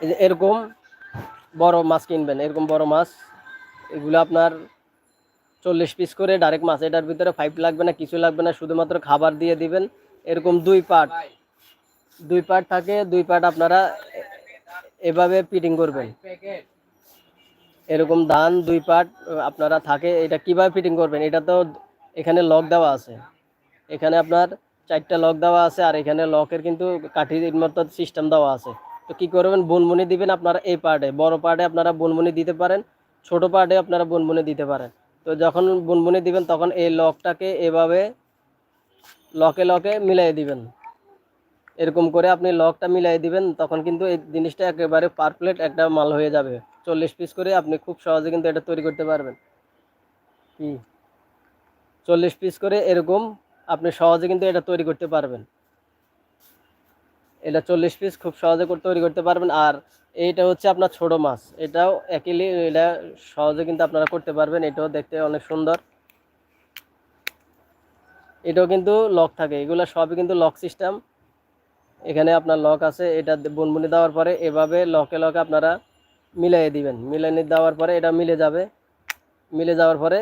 এই যে এরকম বড় মাছ কিনবেন, এরকম বড় মাছ, এগুলো আপনার 40 পিস করে ডাইরেক্ট মাছ। এটার ভিতরে পাইপ লাগবে না, কিছু লাগবে না, শুধুমাত্র খাবার দিয়ে দিবেন। এরকম দুই পার্ট থাকে, দুই পার্ট আপনারা এভাবে ফিটিং করবেন। এরকম ধান দুই পার্ট আপনারা থাকে। এটা কিভাবে ফিটিং করবেন, এটা তো এখানে লক দেওয়া আছে, এখানে আপনার 4টা লক দেওয়া আছে, আর এখানে লকের কিন্তু কাঠির মতো সিস্টেম দেওয়া আছে। তো কি করবেন, বুনবুনি দিবেন আপনারা এই পার্টে, বড় পার্টে আপনারা বুনবুনি দিতে পারেন, ছোট পার্টে আপনারা বুনবুনি দিতে পারেন। তো যখন বুনবুনি দিবেন তখন এই লকটাকে এভাবে লকে লকে মিলাই দিবেন। এরকম করে আপনি লকটা মিলাই দিবেন, তখন কিন্তু এই জিনিসটা একেবারে পারফেক্ট একটা মাল হয়ে যাবে। 40 পিস করে আপনি খুব সহজে কিন্তু এটা তৈরি করতে পারবেন। কি 40 পিস করে এরকম আপনি সহজে কিন্তু এটা তৈরি করতে পারবেন। এটা 40 পিস খুব সহজে তৈরি করতে পারবেন। আর এইটা হচ্ছে আপনার ছোট মাছ, এটাও একইলি, এটা সহজে কিন্তু আপনারা করতে পারবেন। এটাও দেখতে অনেক সুন্দর, এটাও কিন্তু লক থাকে, এগুলো সবই কিন্তু লক সিস্টেম। এখানে আপনার লক আছে, এটা বুনবুনি দেওয়ার পরে এভাবে লকে লকে আপনারা মিলিয়ে দিবেন। মিলিয়ে দেওয়ার পরে এটা মিলে যাবে, মিলে যাওয়ার পরে